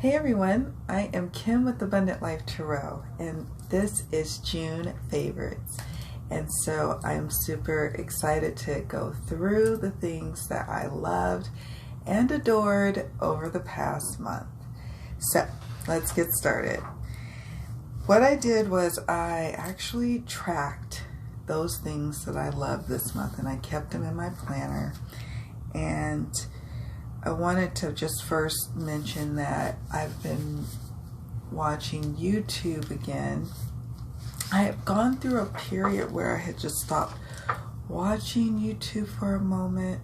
Hey everyone, I am Kim with Abundant Life Tarot, and this is June favorites. And so I'm super excited to go through the things that I loved and adored over the past month. So let's get started. What I did was I actually tracked those things that I loved this month, and I kept them in my planner. And I wanted to just first mention that I've been watching YouTube again. I have gone through a period where I had just stopped watching YouTube for a moment,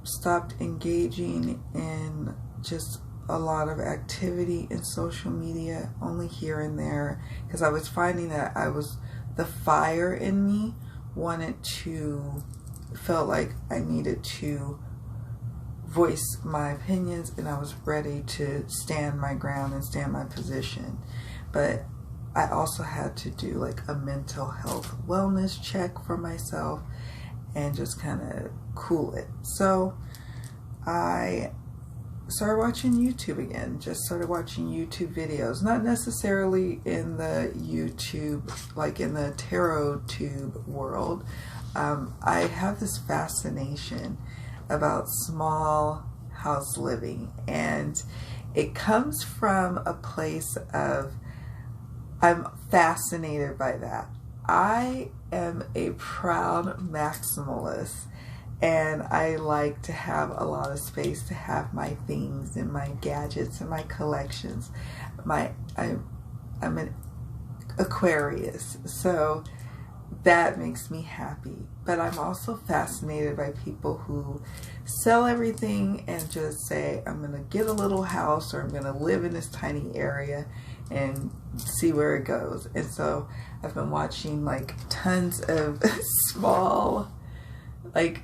stopped engaging in just a lot of activity in social media, only here and there, because I was finding that the fire in me felt like I needed to voice my opinions, and I was ready to stand my ground and stand my position. But I also had to do like a mental health wellness check for myself and just kind of cool it. So I started watching YouTube again, just started watching YouTube videos, not necessarily in the YouTube, like in the tarot tube world. I have this fascination about small house living, and it comes from a place of I'm fascinated by that. I am a proud maximalist, and I like to have a lot of space to have my things and my gadgets and my collections. I'm an Aquarius, so that makes me happy. But I'm also fascinated by people who sell everything and just say, I'm going to get a little house, or I'm going to live in this tiny area and see where it goes. And so I've been watching like tons of small, like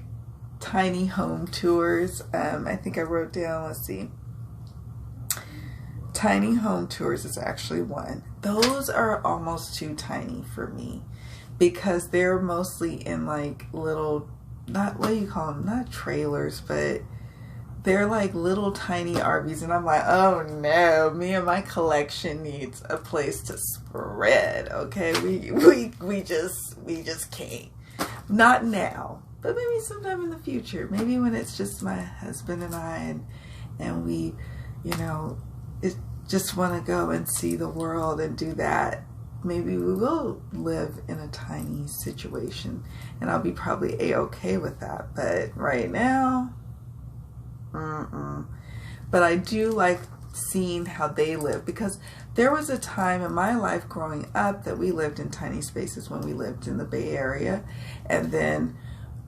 tiny home tours. I think I wrote down, let's see, tiny home tours is actually one. Those are almost too tiny for me, because they're mostly in like little, not, what do you call them, not trailers, but they're like little tiny RVs, and I'm like, oh no, me and my collection needs a place to spread. Okay, we just can't. Not now, but maybe sometime in the future. Maybe when it's just my husband and I, and we, just want to go and see the world and do that. Maybe we will live in a tiny situation, and I'll be probably a-okay with that. But right now, But I do like seeing how they live, because there was a time in my life growing up that we lived in tiny spaces when we lived in the Bay Area. And then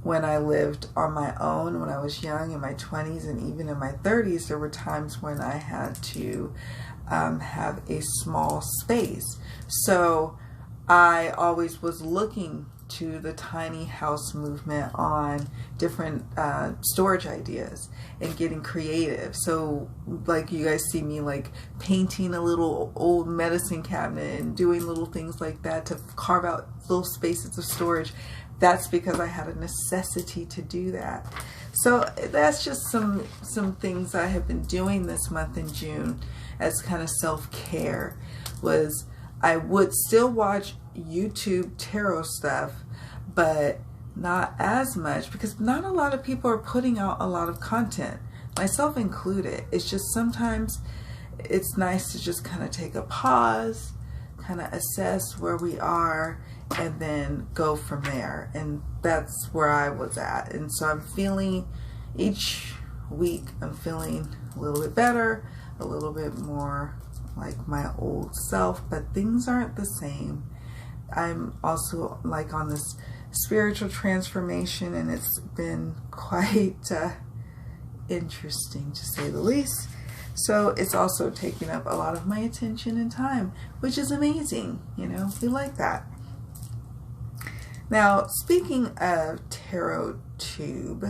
when I lived on my own when I was young, in my 20s and even in my 30s, there were times when I had to have a small space. So I always was looking to the tiny house movement on different storage ideas and getting creative. So like you guys see me like painting a little old medicine cabinet and doing little things like that to carve out little spaces of storage. That's because I had a necessity to do that. So that's just some things I have been doing this month in June as kind of self-care. Was I would still watch YouTube tarot stuff, but not as much, because not a lot of people are putting out a lot of content, myself included. It's just sometimes it's nice to just kind of take a pause, kind of assess where we are, and then go from there. And that's where I was at. And so I'm feeling, each week I'm feeling a little bit better, a little bit more like my old self, but things aren't the same. I'm also like on this spiritual transformation, and it's been quite interesting to say the least. So it's also taking up a lot of my attention and time, which is amazing. We like that. Now, speaking of tarot tube,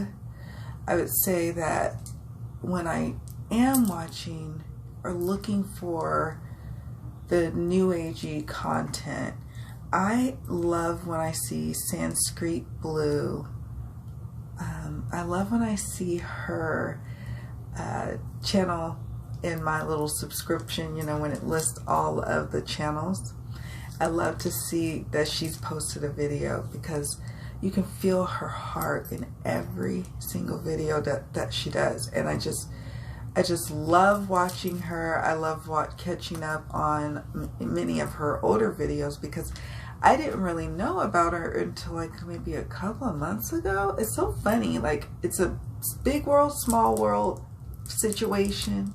I would say that when I am watching or looking for the new agey content, I love when I see Sanskrit Blue. I love when I see her channel in my little subscription, you know, when it lists all of the channels. I love to see that she's posted a video because you can feel her heart in every single video that she does. And I just love watching her. I love catching up on many of her older videos because I didn't really know about her until like maybe a couple of months ago. It's so funny. Like, it's a big world, small world situation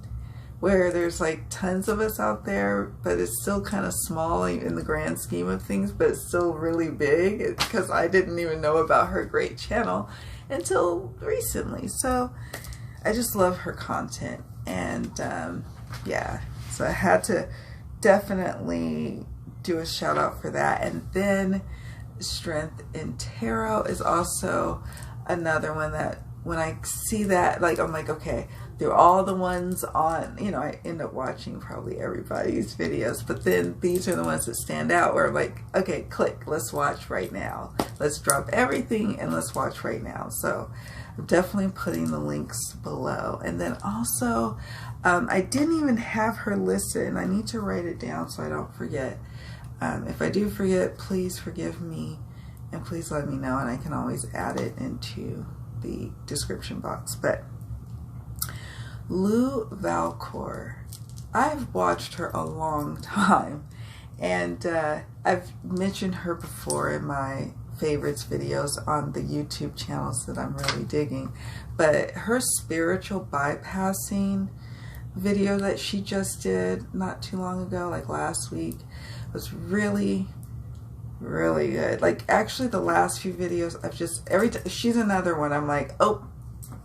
where there's like tons of us out there, but it's still kind of small in the grand scheme of things, but it's still really big because I didn't even know about her great channel until recently. So I just love her content, and yeah, so I had to definitely do a shout out for that. And then Strength in Tarot is also another one that when I see that, like, I'm like, okay, they're all the ones on, you know, I end up watching probably everybody's videos, but then these are the ones that stand out where I'm like, okay, click, let's watch right now. Let's drop everything and let's watch right now. So I'm definitely putting the links below. And then also, I didn't even have her listed, and I need to write it down so I don't forget. If I do forget, please forgive me and please let me know, and I can always add it into the description box. But Lou Valcour, I've watched her a long time, and I've mentioned her before in my favorites videos on the YouTube channels that I'm really digging. But her spiritual bypassing video that she just did not too long ago, like last week, was really good. Like, actually the last few videos I've just, every time she's another one, I'm like, oh,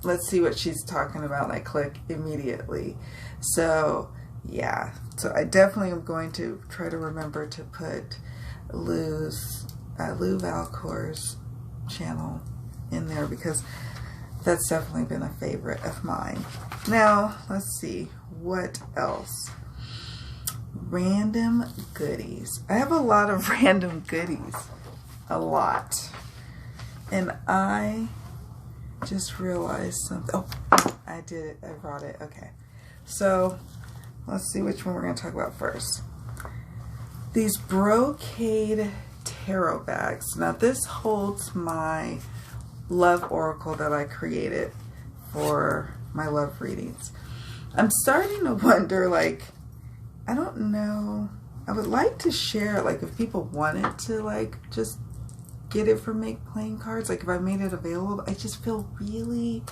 let's see what she's talking about, and I click immediately. So yeah, so I definitely am going to try to remember to put Lou Valcour's channel in there because that's definitely been a favorite of mine. Now let's see what else. Random goodies. I have a lot of random goodies, a lot, and I just realized something. Oh, I did it. I brought it. Okay, so let's see which one we're going to talk about first. These Brocade tarot bags. Now this holds my love oracle that I created for my love readings. I'm starting to wonder, like, I don't know, I would like to share, like, if people wanted to, like, just get it for Make Playing Cards, like, if I made it available. I just feel really,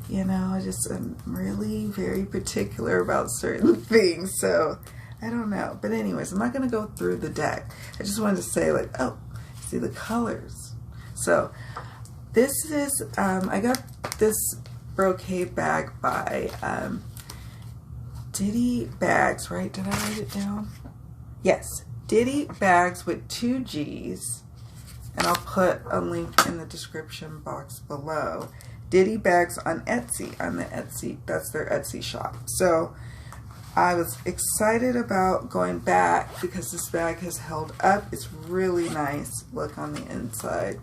you know, I'm really very particular about certain things, so I don't know. But anyways, I'm not going to go through the deck. I just wanted to say, like, oh, see the colors. So this is, I got this Brocade bag by Diddy Bags, right? Did I write it down? Yes, Diddy Bags with 2 G's. And I'll put a link in the description box below. Diddy Bags on Etsy, that's their Etsy shop. So I was excited about going back because this bag has held up. It's really nice. Look on the inside.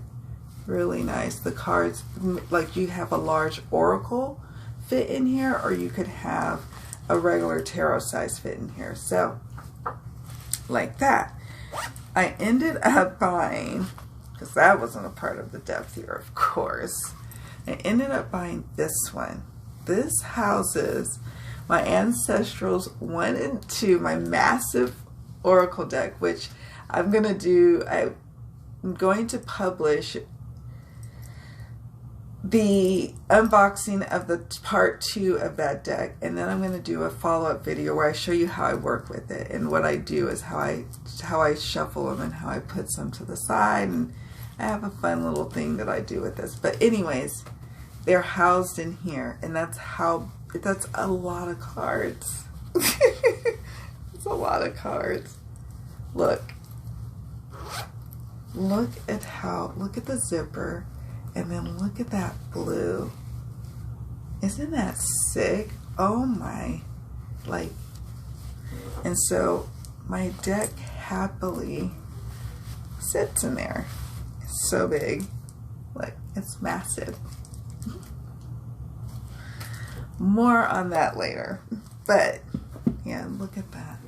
Really nice. The cards, like, you have a large oracle fit in here, or you could have a regular tarot size fit in here. So like that. I ended up buying, because that wasn't a part of the depth here, of course, I ended up buying this one. This houses my Ancestrals 1 and 2, my massive oracle deck, which I'm going to do. I'm going to publish the unboxing of the part 2 of that deck, and then I'm going to do a follow-up video where I show you how I work with it, and what I do is how I shuffle them and how I put some to the side, and I have a fun little thing that I do with this. But anyways, they're housed in here, and that's a lot of cards. It's a lot of cards. Look at the zipper. And then look at that blue. Isn't that sick? Oh my. Like, and so my deck happily sits in there. It's so big. Like, it's massive. More on that later. But Yeah, look at that.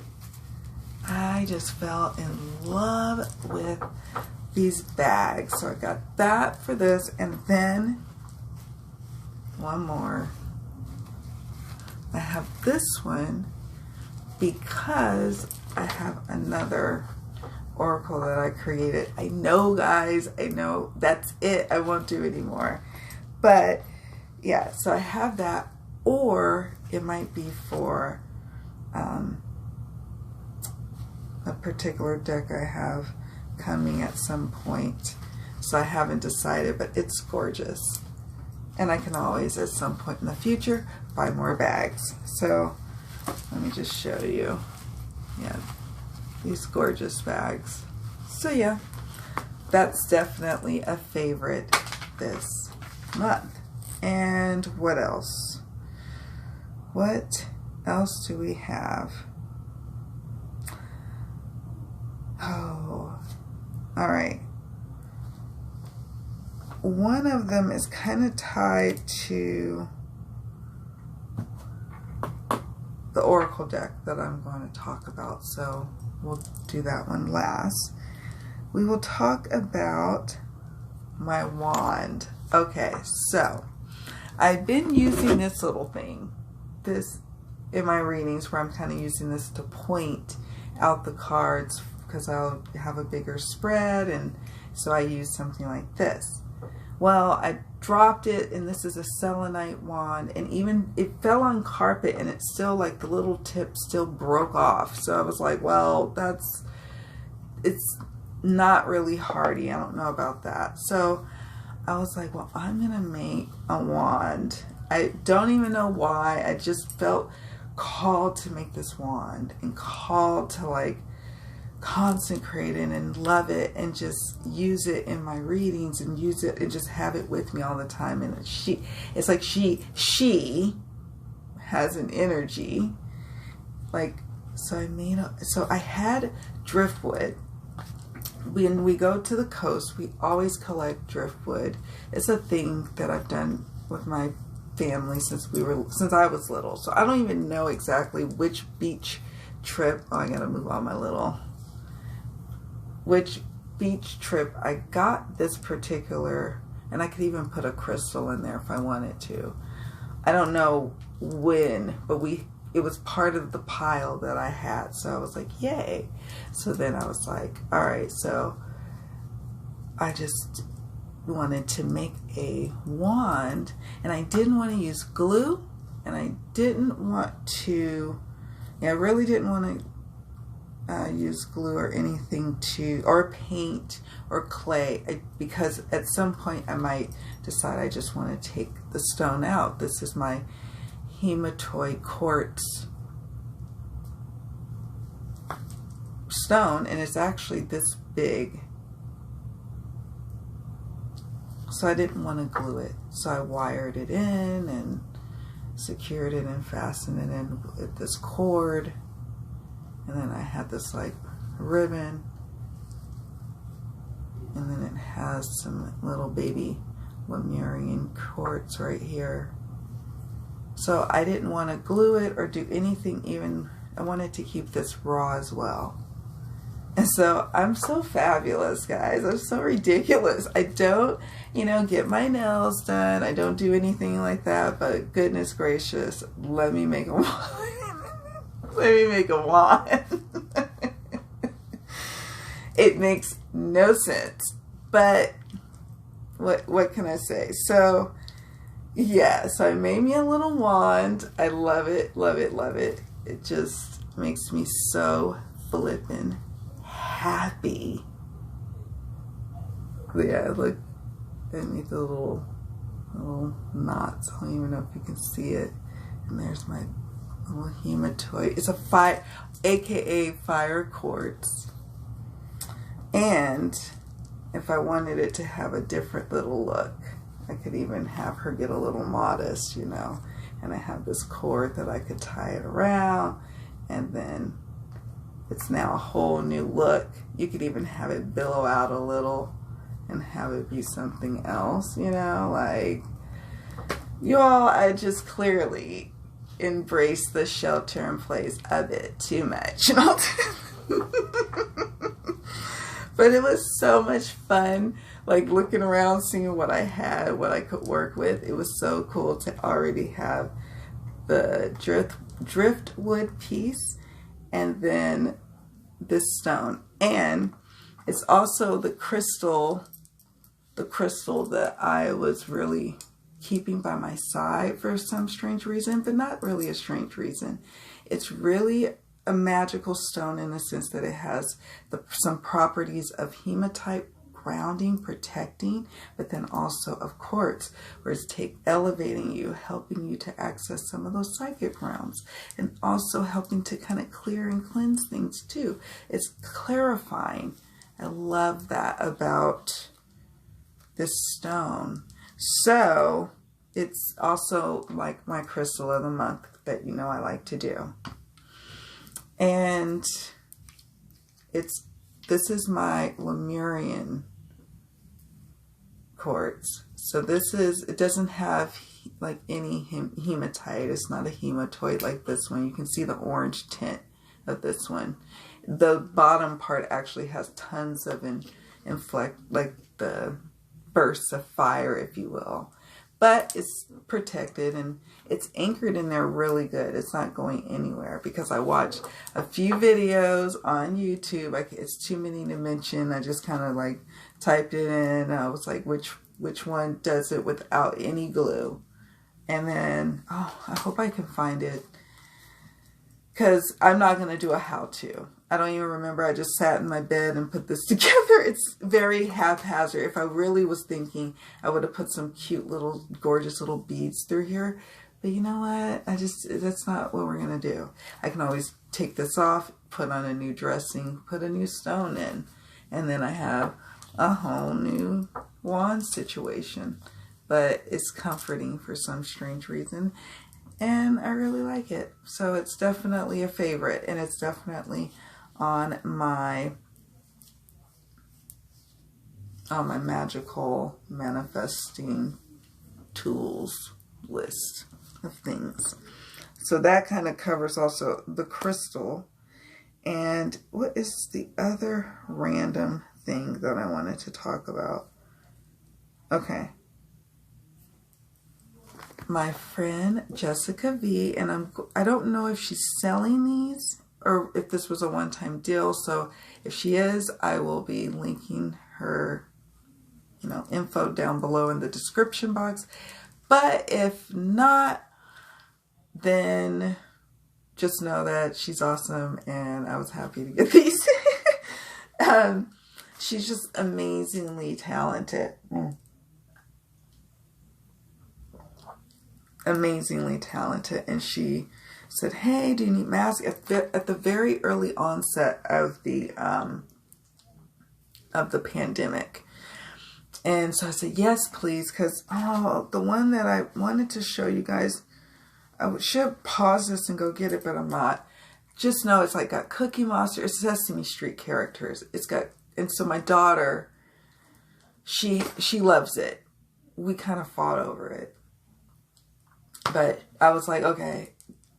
I just fell in love with these bags. So I got that for this, and then one more. I have this one because I have another oracle that I created. I know, guys, I know that's it. I won't do anymore. But yeah, so I have that, or it might be for a particular deck I have coming at some point. So I haven't decided, but it's gorgeous. And I can always, at some point in the future, buy more bags. So let me just show you. Yeah, these gorgeous bags. So yeah, that's definitely a favorite this month. And what else? What else do we have? Oh, all right. One of them is kind of tied to the Oracle deck that I'm going to talk about, so we'll do that one last. We will talk about my wand. Okay, so I've been using this little thing, this in my readings, where I'm kind of using this to point out the cards because I'll have a bigger spread, and so I use something like this. Well, I dropped it, and this is a selenite wand, and even it fell on carpet, and it's still like the little tip still broke off. So I was like, well, it's not really hardy. I don't know about that. So I was like, well, I'm gonna make a wand. I don't even know why. I just felt called to make this wand and called to like consecrate it and love it and just use it in my readings and use it and just have it with me all the time. And it's like she has an energy, like, so I had driftwood. When we go to the coast, we always collect driftwood. It's a thing that I've done with my family since I was little. So I don't even know exactly which beach trip. Oh, I gotta move on which beach trip I got this particular, and I could even put a crystal in there if I wanted to. I don't know when, but it was part of the pile that I had. So I was like, yay. So then I was like, all right, so I just wanted to make a wand, and I didn't want to use glue, and I didn't want to, I really didn't want to use glue or anything or paint or clay, because at some point I might decide I just want to take the stone out. This is my Hematite quartz stone, and it's actually this big. So I didn't want to glue it. So I wired it in and secured it and fastened it in with this cord. And then I had this like ribbon, and then it has some little baby Lemurian quartz right here. So I didn't want to glue it or do anything, even I wanted to keep this raw as well. And so I'm so fabulous, guys. I'm so ridiculous. I don't, get my nails done. I don't do anything like that, but goodness gracious, let me make a wand. Let me make a wand. It makes no sense, but what can I say? So yeah, so I made me a little wand. I love it, love it, love it. It just makes me so flippin' happy. Yeah, look, I made the little knots. I don't even know if you can see it. And there's my little hematite. It's a aka fire quartz. And if I wanted it to have a different little look, I could even have her get a little modest, and I have this cord that I could tie it around, and then it's now a whole new look. You could even have it billow out a little and have it be something else, like, y'all, I just clearly embrace the shelter in place a bit too much. But it was so much fun, like looking around, seeing what I had, what I could work with. It was so cool to already have the driftwood piece and then this stone. And it's also the crystal that I was really keeping by my side for some strange reason, but not really a strange reason. It's really a magical stone in the sense that it has some properties of hematite, grounding, protecting, but then also of quartz, where it's elevating you, helping you to access some of those psychic realms, and also helping to kind of clear and cleanse things too. It's clarifying. I love that about this stone. So it's also like my crystal of the month that I like to do. And this is my Lemurian Quartz. So it doesn't have like any hematite. It's not a hematoid like this one. You can see the orange tint of this one. The bottom part actually has tons of like the bursts of fire, if you will. But it's protected and it's anchored in there really good. It's not going anywhere because I watched a few videos on YouTube. It's too many to mention. I just kind of like typed it in. I was like, which one does it without any glue? And then, I hope I can find it, because I'm not going to do a how-to. I don't even remember. I just sat in my bed and put this together. It's very haphazard. If I really was thinking, I would have put some cute little, gorgeous little beads through here. But you know what? That's not what we're going to do. I can always take this off, put on a new dressing, put a new stone in. And then I have a whole new wand situation. But it's comforting for some strange reason. And I really like it. So it's definitely a favorite. And it's definitely on my magical manifesting tools list of things. So that kind of covers also the crystal. And what is the other random thing that I wanted to talk about? Okay. My friend Jessica V, and I don't know if she's selling these or if this was a one-time deal. So if she is, I will be linking her, info down below in the description box. But if not, then just know that she's awesome and I was happy to get these. She's just amazingly talented. Amazingly talented. And she said, hey, do you need masks? At the very early onset of the pandemic. And so I said, yes, please. Because, the one that I wanted to show you guys, I should pause this and go get it, but I'm not. Just know it's like got Cookie Monster, it's Sesame Street characters. It's got, and so my daughter, she loves it. We kind of fought over it. But I was like, okay,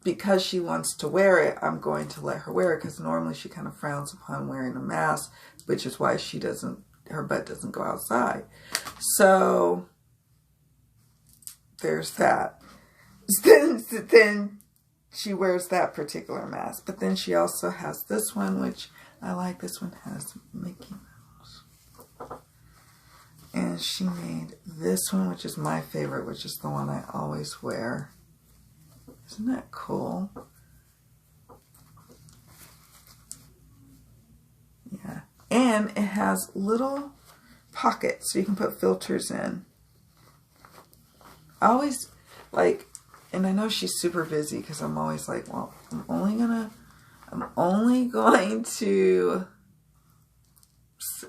because she wants to wear it, I'm going to let her wear it, because normally she kind of frowns upon wearing a mask, which is why her butt doesn't go outside. So there's that. Then she wears that particular mask. But then she also has this one, which I like. This one has Mickey Mouse. And she made this one, which is my favorite, which is the one I always wear. Isn't that cool? Yeah. And it has little pockets so you can put filters in. I always like, and I know she's super busy because I'm always like, well, I'm only going to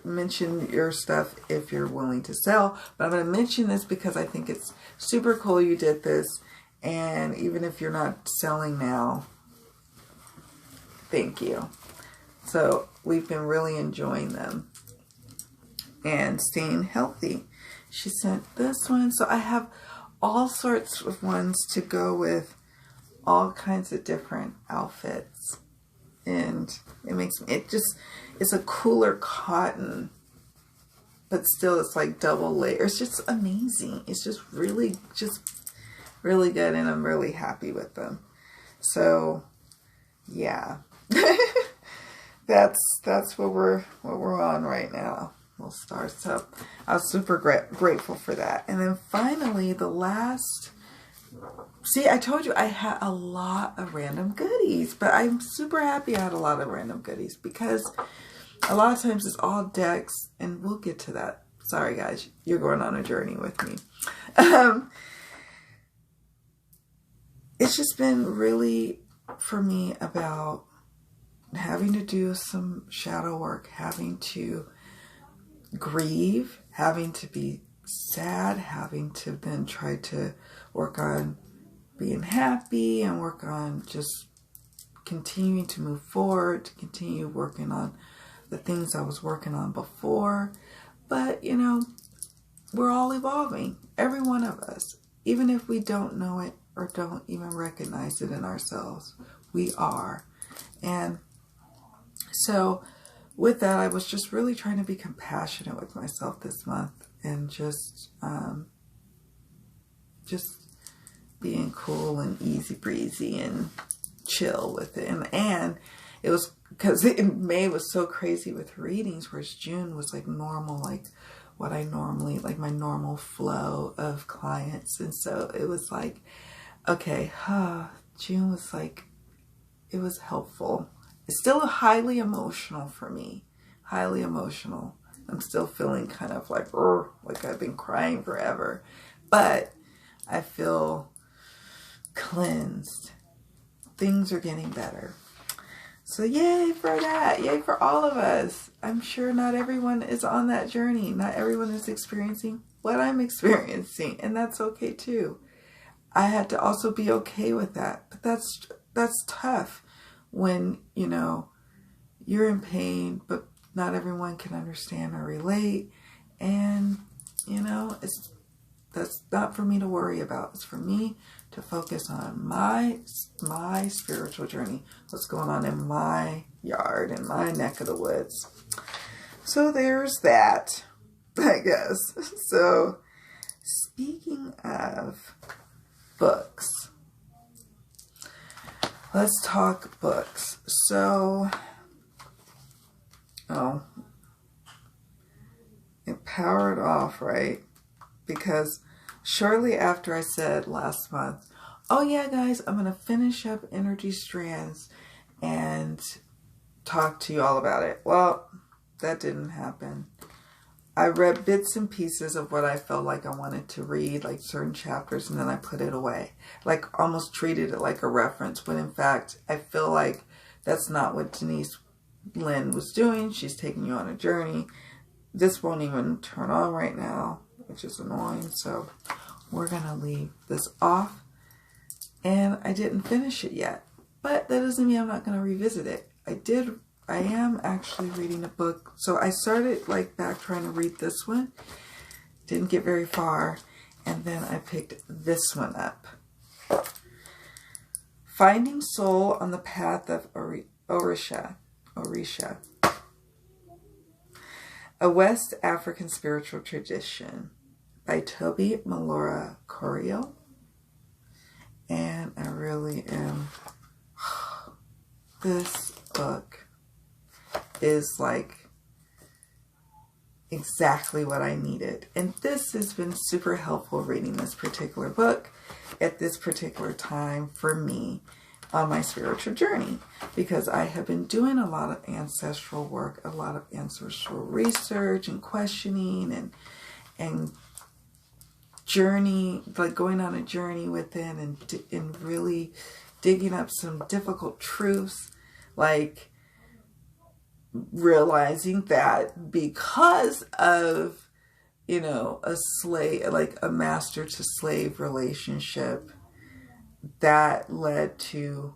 mention your stuff if you're willing to sell, but I'm going to mention this because I think it's super cool you did this. And even if you're not selling now, thank you. So we've been really enjoying them and staying healthy. She sent this one. So I have all sorts of ones to go with all kinds of different outfits. And it makes me, it's a cooler cotton, but still it's like double layer. It's just amazing. It's just really good, and I'm really happy with them. So yeah, that's what we're on right now. We'll start. So I was super grateful for that. And then finally, the last. See, I told you I had a lot of random goodies, but I'm super happy I had a lot of random goodies, because a lot of times it's all decks, and we'll get to that. Sorry guys, you're going on a journey with me. It's just been really, for me, about having to do some shadow work, having to grieve, having to be sad, having to then try to work on being happy and work on just continuing to move forward, to continue working on the things I was working on before. But, you know, we're all evolving, every one of us. Even if we don't know it or don't even recognize it in ourselves, we are. And so with that, I was just really trying to be compassionate with myself this month, and just being cool and easy breezy and chill with it. And it was because May was so crazy with readings, whereas June was like normal, like what I normally, like my normal flow of clients. And so it was like, okay, June was like, it was helpful. It's still highly emotional for me, highly emotional. I'm still feeling kind of like I've been crying forever, but I feel cleansed. Things are getting better. So yay for that. Yay for all of us. I'm sure not everyone is on that journey. Not everyone is experiencing what I'm experiencing, and that's okay too. I had to also be okay with that. But that's tough when, you know, you're in pain, but not everyone can understand or relate. And, you know, that's not for me to worry about. It's for me to focus on my spiritual journey, what's going on in my yard, in my neck of the woods. So there's that, I guess. So speaking of books, let's talk books. So, it powered off, right? Because shortly after I said last month, oh yeah guys, I'm going to finish up Energy Strands and talk to you all about it. Well, that didn't happen. I read bits and pieces of what I felt like I wanted to read, like certain chapters, and then I put it away. Like almost treated it like a reference, when in fact, I feel like that's not what Denise Linn was doing. She's taking you on a journey. This won't even turn on right now, which is annoying. So we're going to leave this off. And I didn't finish it yet, but that doesn't mean I'm not going to revisit it. I am actually reading a book. So I started like back trying to read this one. Didn't get very far. And then I picked this one up. Finding Soul on the Path of Orisa. A West African Spiritual Tradition by Tobe, Melora, Correal. And I really am... This book is like exactly what I needed. And this has been super helpful, reading this particular book at this particular time for me on my spiritual journey, because I have been doing a lot of ancestral work, a lot of ancestral research and questioning and journey, like going on a journey within and really digging up some difficult truths, like realizing that because of, you know, a slave, like a master to slave relationship, that led to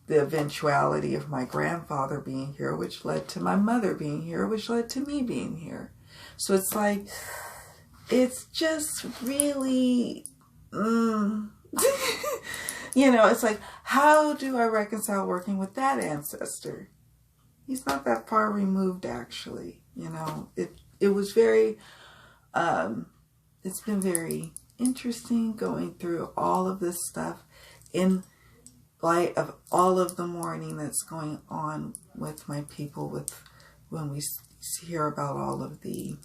the eventuality of my grandfather being here, which led to my mother being here, which led to me being here. So it's like, it's just really, You know, it's like, how do I reconcile working with that ancestor? He's not that far removed, actually. You know, it was very, it's been very interesting going through all of this stuff in light of all of the mourning that's going on with my people, with when we hear about all of the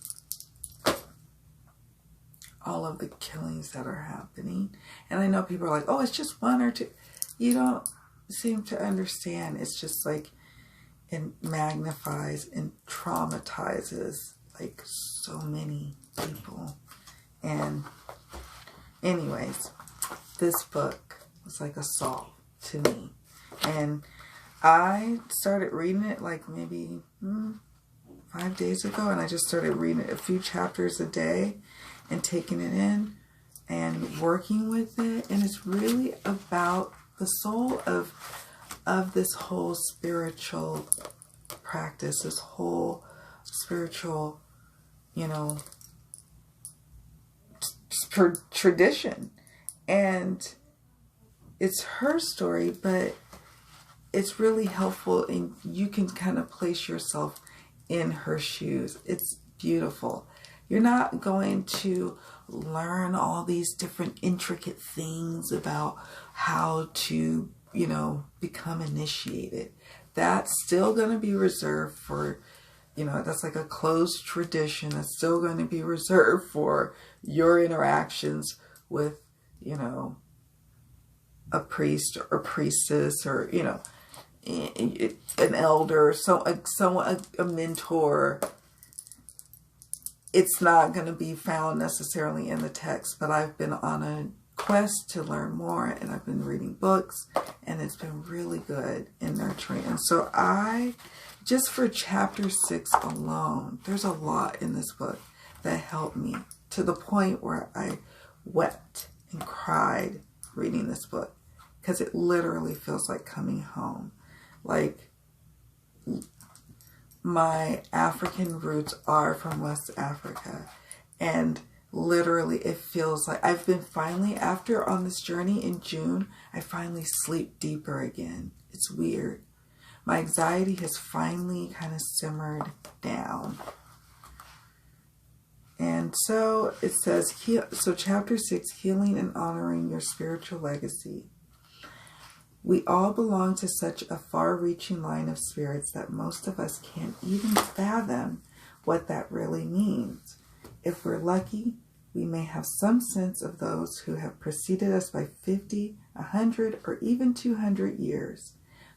killings that are happening. And I know people are like, oh, it's just one or two. You don't seem to understand. It's just like it magnifies and traumatizes like so many people. And anyways, this book was like a solve to me. And I started reading it like maybe 5 days ago, and I just started reading it a few chapters a day and taking it in and working with it. And it's really about the soul of this whole spiritual practice, this whole spiritual, you know, tradition. And it's her story, but it's really helpful, and you can kind of place yourself in her shoes. It's beautiful. You're not going to learn all these different intricate things about how to, you know, become initiated. That's still going to be reserved for, you know, that's like a closed tradition. That's still going to be reserved for your interactions with, you know, a priest or priestess, or, you know, an elder, a mentor. It's not going to be found necessarily in the text, but I've been on a quest to learn more, and I've been reading books, and it's been really good and nurturing. And so just for chapter 6 alone, there's a lot in this book that helped me to the point where I wept and cried reading this book, because it literally feels like coming home. Like, my African roots are from West Africa, and literally it feels like I've been finally, after on this journey in June, I finally sleep deeper again. It's weird. My anxiety has finally kind of simmered down. And so it says, so chapter 6, healing and honoring your spiritual legacy. We all belong to such a far-reaching line of spirits that most of us can't even fathom what that really means. If we're lucky, we may have some sense of those who have preceded us by 50, 100, or even 200 years.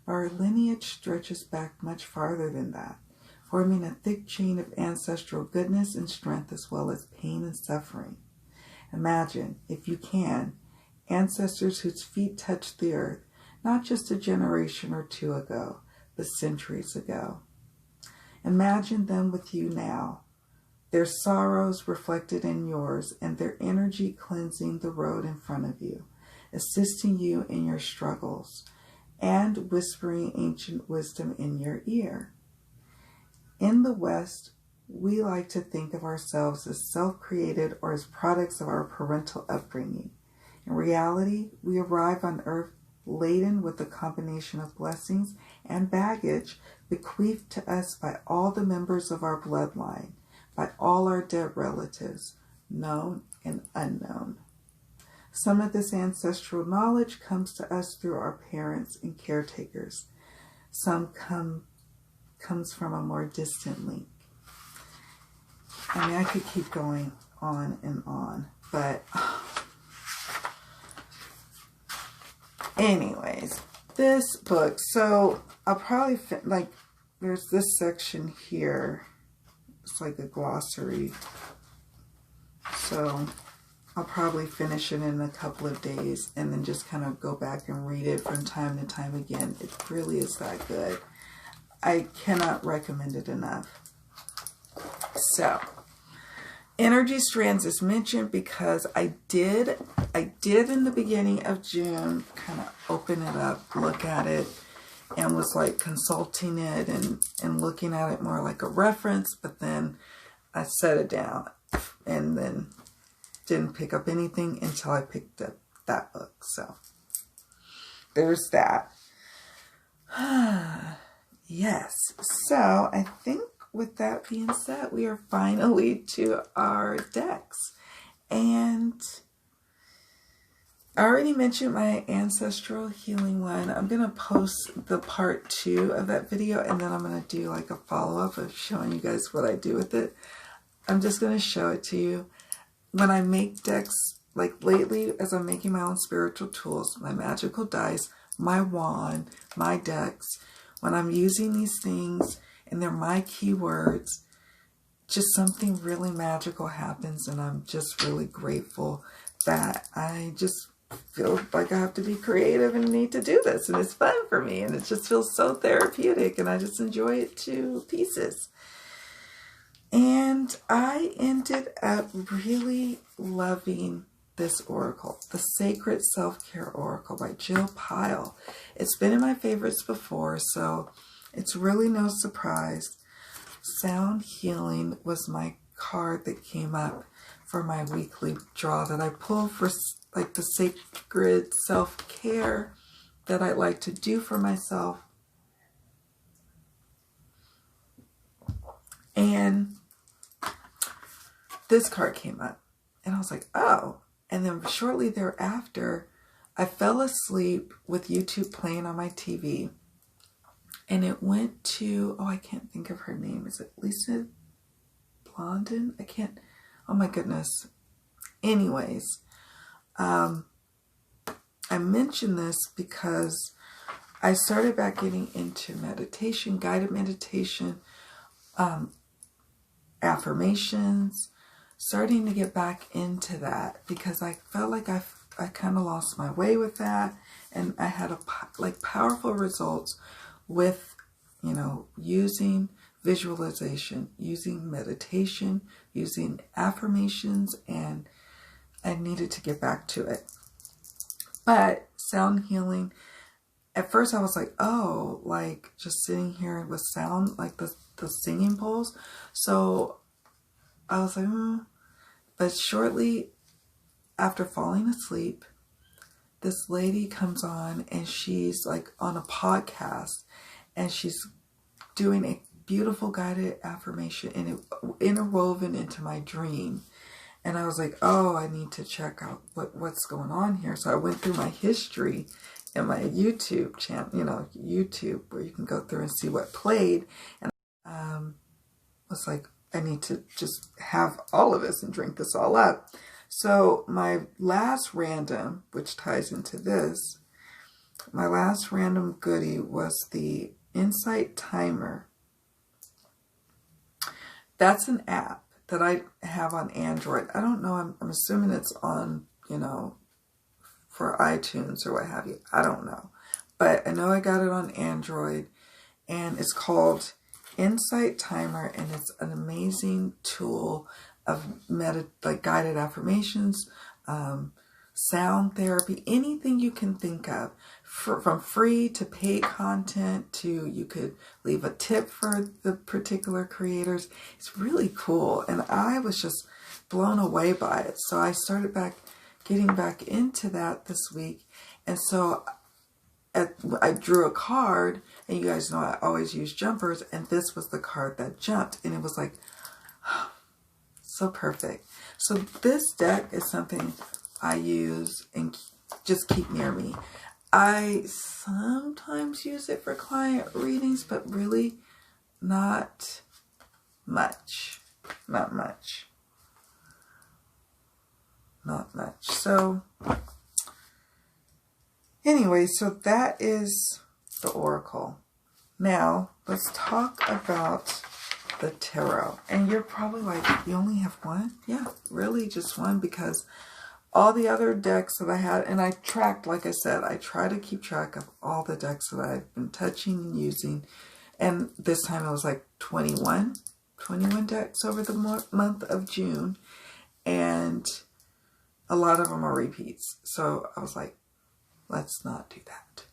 But our lineage stretches back much farther than that, forming a thick chain of ancestral goodness and strength, as well as pain and suffering. Imagine, if you can, ancestors whose feet touched the earth, not just a generation or two ago, but centuries ago. Imagine them with you now, their sorrows reflected in yours, and their energy cleansing the road in front of you, assisting you in your struggles, and whispering ancient wisdom in your ear. In the West, we like to think of ourselves as self-created or as products of our parental upbringing. In reality, we arrive on Earth laden with a combination of blessings and baggage bequeathed to us by all the members of our bloodline, by all our dead relatives, known and unknown. Some of this ancestral knowledge comes to us through our parents and caretakers. Some comes from a more distant link. I mean, I could keep going on and on, but anyways, this book, so I'll probably, there's this section here. It's like a glossary. So I'll probably finish it in a couple of days and then just kind of go back and read it from time to time again. It really is that good. I cannot recommend it enough. So, Energy Strands is mentioned because I did in the beginning of June kind of open it up, look at it, and was like consulting it and looking at it more like a reference, but then I set it down and then didn't pick up anything until I picked up that book. So there's that. Yes. So I think with that being said, we are finally to our decks. And I already mentioned my ancestral healing one. I'm going to post the part 2 of that video, and then I'm going to do like a follow-up of showing you guys what I do with it. I'm just going to show it to you. When I make decks, like lately, as I'm making my own spiritual tools, my magical dice, my wand, my decks, when I'm using these things and they're my keywords, just something really magical happens, and I'm just really grateful that I just feel like I have to be creative and need to do this, and it's fun for me, and it just feels so therapeutic, and I just enjoy it to pieces. And I ended up really loving this oracle, the Sacred Self-Care Oracle by Jill Pyle. It's been in my favorites before, so it's really no surprise. Sound Healing was my card that came up for my weekly draw that I pull for like the sacred self-care that I like to do for myself. And this card came up, and I was like, oh. And then shortly thereafter, I fell asleep with YouTube playing on my TV, and it went to, oh, I can't think of her name. Is it Lisa Blondin? I can't, oh my goodness. Anyways, I mention this because I started back getting into meditation, guided meditation, affirmations, starting to get back into that because I felt like I kind of lost my way with that, and I had powerful results with, you know, using visualization, using meditation, using affirmations, and I needed to get back to it. But sound healing, at first I was like, oh, like just sitting here with sound, like the singing bowls. So I was like, But shortly after falling asleep, this lady comes on, and she's like on a podcast, and she's doing a beautiful guided affirmation, and it interwoven into my dream. And I was like, oh, I need to check out what's going on here. So I went through my history and my YouTube channel, you know, YouTube, where you can go through and see what played. And was like, I need to just have all of this and drink this all up. So my last random, which ties into this, my last random goodie was the Insight Timer. That's an app that I have on Android. I don't know, I'm assuming it's on, you know, for iTunes or what have you. I don't know. But I know I got it on Android, and it's called Insight Timer, and it's an amazing tool of guided affirmations, sound therapy, anything you can think of, from free to paid content to you could leave a tip for the particular creators. It's really cool, and I was just blown away by it. So I started getting back into that this week, and so I drew a card, and you guys know I always use jumpers, and this was the card that jumped, and it was like, oh, so perfect. So this deck is something I use and just keep near me. I sometimes use it for client readings, but really not much. Not much. Not much. So anyway, so that is the Oracle. Now, let's talk about the Tarot. And you're probably like, you only have one? Yeah, really just one, because all the other decks that I had, and I tracked, like I said, I try to keep track of all the decks that I've been touching and using. And this time it was like 21 decks over the month of June. And a lot of them are repeats. So I was like, let's not do that.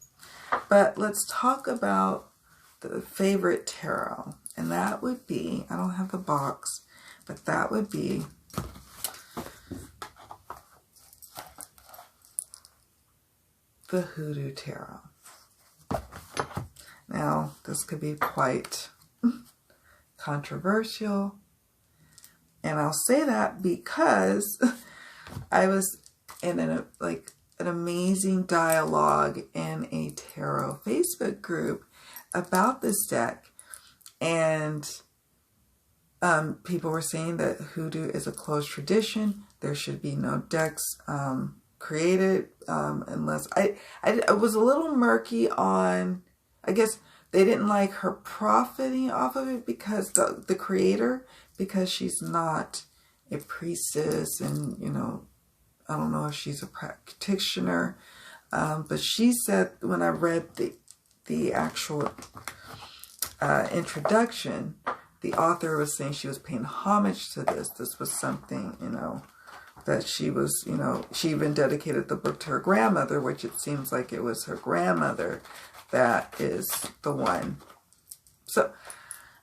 But let's talk about the favorite tarot. And that would be, I don't have the box, but that would be the Hoodoo Tarot. Now, this could be quite controversial. And I'll say that because I was in an amazing dialogue in a tarot Facebook group about this deck. And people were saying that Hoodoo is a closed tradition. There should be no decks created unless... I was a little murky on... I guess they didn't like her profiting off of it because the creator, because she's not a priestess, and, you know, I don't know if she's a practitioner. But she said, when I read the actual introduction, the author was saying she was paying homage to this. This was something, you know, that she was, you know, she even dedicated the book to her grandmother, which it seems like it was her grandmother that is the one. So,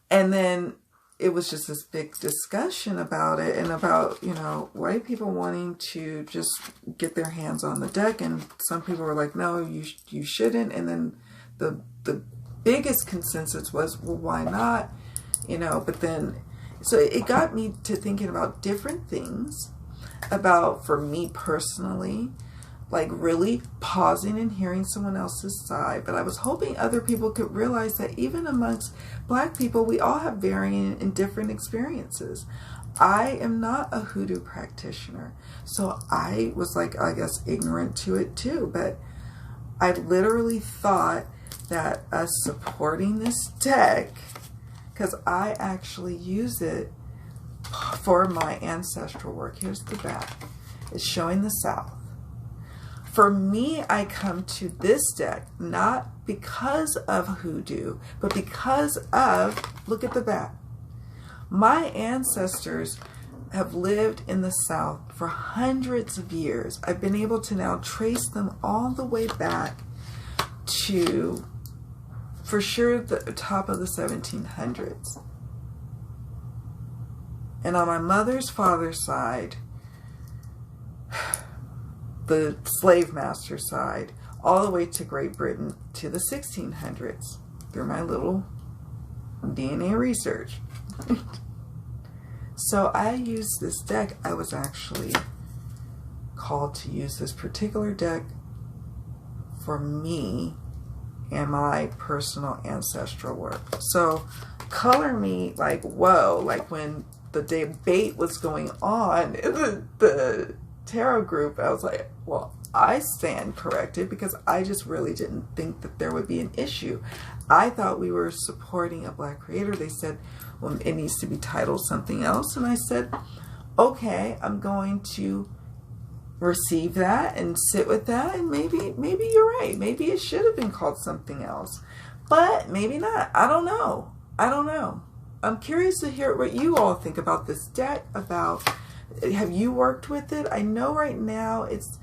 and then it was just this big discussion about it, and about, you know, white people wanting to just get their hands on the deck, and some people were like, no, you shouldn't. And then the biggest consensus was, well, why not? You know, but then, so it got me to thinking about different things about, for me personally, like really pausing and hearing someone else's side. But I was hoping other people could realize that even amongst Black people, we all have varying and different experiences. I am not a Hoodoo practitioner, so I was like, I guess, ignorant to it too. But I literally thought that us supporting this deck, because I actually use it for my ancestral work. Here's the back. It's showing the South. For me, I come to this deck not because of Hoodoo, but because of, look at the back. My ancestors have lived in the South for hundreds of years. I've been able to now trace them all the way back to, for sure, the top of the 1700s. And on my mother's father's side, the slave master side, all the way to Great Britain to the 1600s through my little DNA research. So I used this deck. I was actually called to use this particular deck for me and my personal ancestral work. So color me like, whoa, like when the debate was going on in the tarot group, I was like, well, I stand corrected, because I just really didn't think that there would be an issue. I thought we were supporting a Black creator. They said, well, it needs to be titled something else. And I said, okay, I'm going to receive that and sit with that. And maybe you're right. Maybe it should have been called something else, but maybe not. I don't know. I don't know. I'm curious to hear what you all think about this deck. Have you worked with it? I know right now it's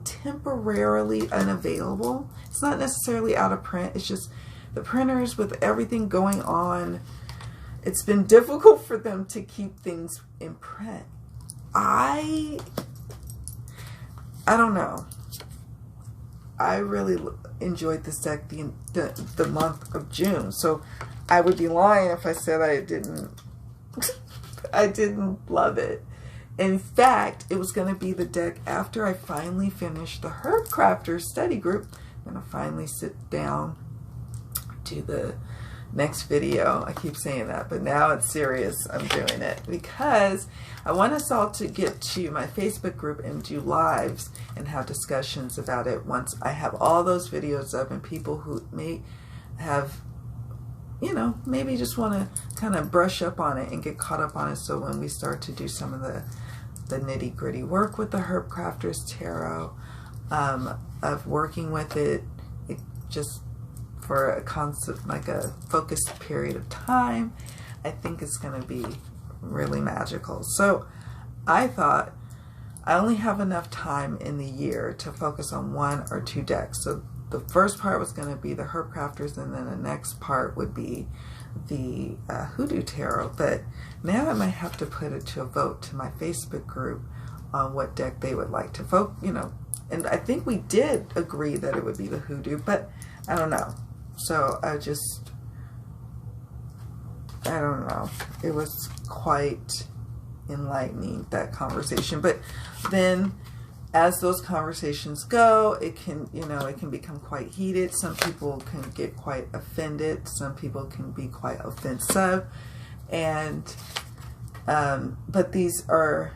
temporarily unavailable. It's not necessarily out of print. It's just the printers, with everything going on, it's been difficult for them to keep things in print. I don't know. I really enjoyed this deck the month of June. So I would be lying if I said I didn't I didn't love it. In fact, it was going to be the deck after I finally finished the Herb Crafters study group. I'm going to finally sit down, do the next video. I keep saying that, but now it's serious. I'm doing it because I want us all to get to my Facebook group and do lives and have discussions about it once I have all those videos up, and people who may have, you know, maybe just want to kind of brush up on it and get caught up on it. So when we start to do some of the nitty gritty work with the Herb Crafters Tarot, of working with it just for a constant, like a focused period of time, I think it's going to be really magical. So I thought I only have enough time in the year to focus on 1 or 2 decks. So the first part was going to be the Herb Crafters, and then the next part would be the Hoodoo Tarot. But now I might have to put it to a vote to my Facebook group on what deck they would like to and I think we did agree that it would be the Hoodoo, but I don't know. So I don't know. It was quite enlightening, that conversation. But then as those conversations go, it can, it can become quite heated. Some people can get quite offended. Some people can be quite offensive. And, but these are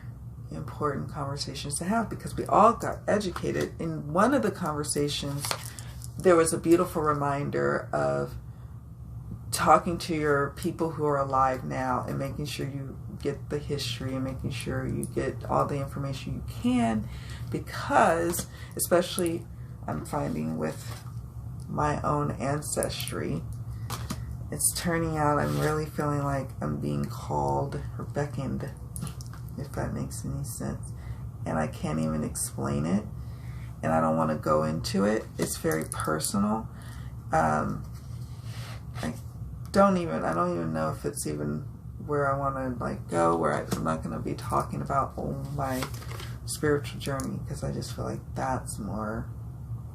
important conversations to have because we all got educated. In one of the conversations, there was a beautiful reminder of talking to your people who are alive now and making sure you get the history and making sure you get all the information you can, because especially I'm finding with my own ancestry, it's turning out I'm really feeling like I'm being called or beckoned, if that makes any sense, and I can't even explain it, and I don't want to go into it. It's very personal. I don't even know if it's even where I want to like go, where I'm not going to be talking about my spiritual journey, because I just feel like that's more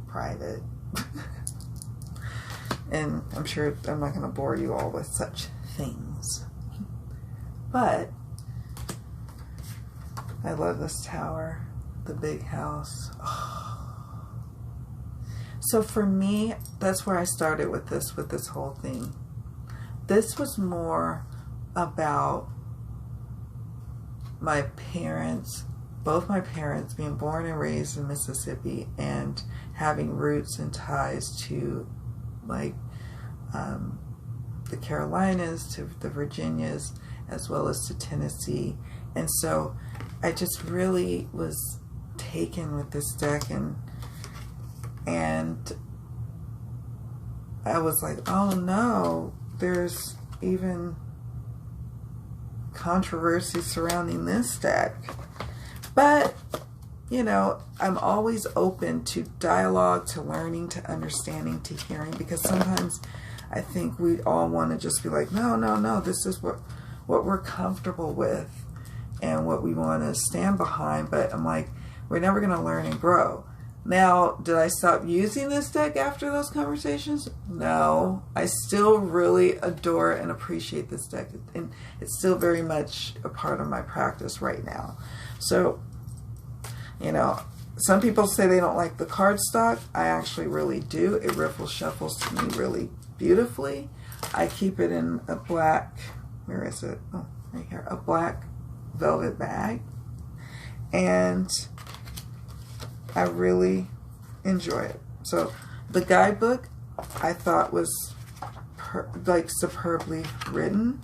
private. And I'm sure I'm not going to bore you all with such things. But I love this tower, the big house. Oh. So for me, that's where I started with this whole thing. This was more about my parents, both my parents being born and raised in Mississippi and having roots and ties to like the Carolinas, to the Virginias, as well as to Tennessee. And so I just really was taken with this deck, and I was like, oh no, there's even controversy surrounding this deck. But I'm always open to dialogue, to learning, to understanding, to hearing, because sometimes I think we all want to just be like, no, this is what we're comfortable with and what we want to stand behind. But I'm like, we're never going to learn and grow. Now, did I stop using this deck after those conversations? No. I still really adore and appreciate this deck, and it's still very much a part of my practice right now. So, some people say they don't like the cardstock. I actually really do. It riffles, shuffles to me really beautifully. I keep it in a black, where is it? Oh, right here. A black velvet bag. And I really enjoy it. So the guidebook I thought was superbly written.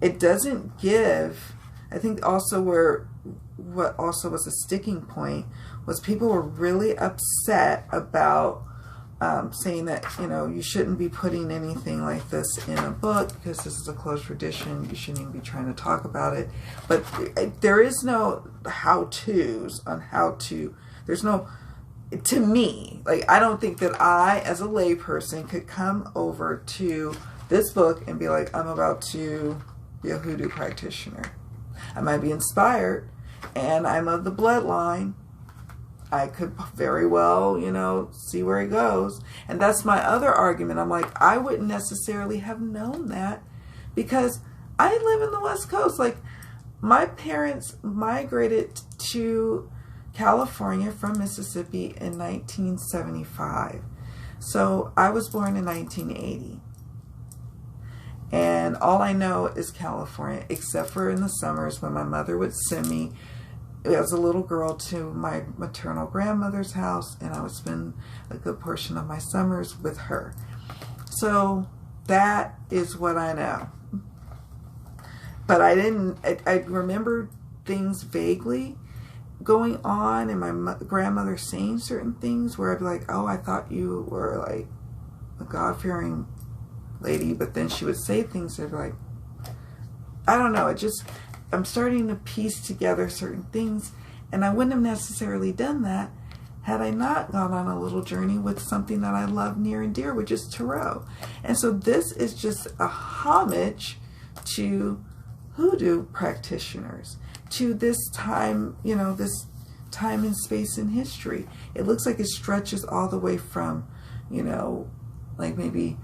It doesn't give, I think also what also was a sticking point was people were really upset about saying that, you shouldn't be putting anything like this in a book because this is a closed tradition. You shouldn't even be trying to talk about it. But there is no how-tos on how to, there's no, to me, like, I don't think that I, as a layperson, could come over to this book and be like, I'm about to be a hoodoo practitioner. I might be inspired, and I'm of the bloodline. I could very well, see where it goes. And that's my other argument. I'm like, I wouldn't necessarily have known that because I live in the West Coast. Like, my parents migrated to California from Mississippi in 1975. So I was born in 1980. And all I know is California, except for in the summers when my mother would send me as a little girl to my maternal grandmother's house, and I would spend a good portion of my summers with her. So that is what I know. But I remember things vaguely going on, and my grandmother saying certain things where I'd be like, oh, I thought you were like a God-fearing lady, but then she would say things that are like, I don't know, I'm starting to piece together certain things, and I wouldn't have necessarily done that had I not gone on a little journey with something that I love near and dear, which is tarot. And so this is just a homage to hoodoo practitioners. to this time, you know, this time and space in history. It looks like it stretches all the way from, you know, like maybe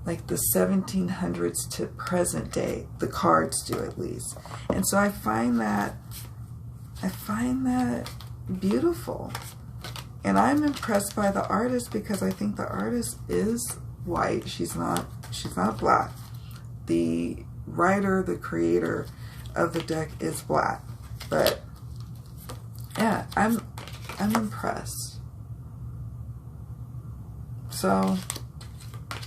like the 1700s to present day. The cards do, at least. And so I find that beautiful. And I'm impressed by the artist because I think the artist is white. She's not black. The writer, the creator of the deck is black. But yeah, I'm impressed. So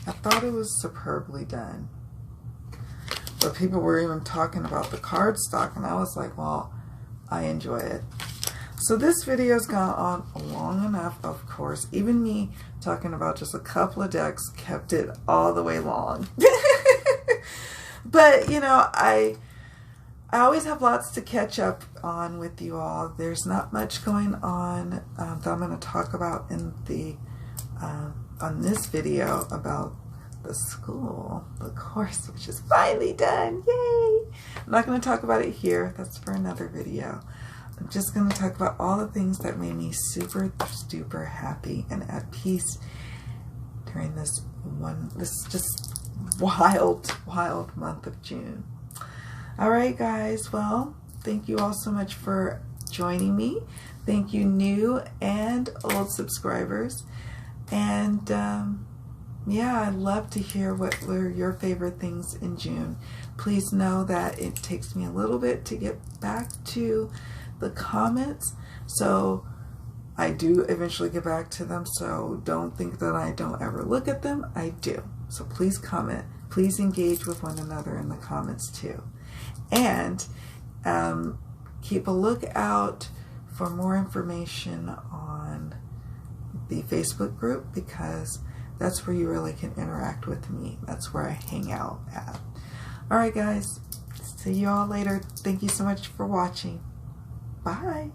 I thought it was superbly done. But people were even talking about the cardstock, and I was like, well, I enjoy it. So this video's gone on long enough, of course. Even me talking about just a couple of decks kept it all the way long. But, you know, I always have lots to catch up on with you all. There's not much going on that I'm going to talk about in the on this video about the school, the course, which is finally done. Yay! I'm not going to talk about it here. That's for another video. I'm just going to talk about all the things that made me super duper happy and at peace during this just wild month of June. All right, guys. Well, thank you all so much for joining me. Thank you, new and old subscribers. And yeah, I'd love to hear what were your favorite things in June. Please know that it takes me a little bit to get back to the comments, so I do eventually get back to them, so don't think that I don't ever look at them. I do. So please comment. Please engage with one another in the comments too. And keep a lookout for more information on the Facebook group, because that's where you really can interact with me. That's where I hang out at. All right, guys. See you all later. Thank you so much for watching. Bye.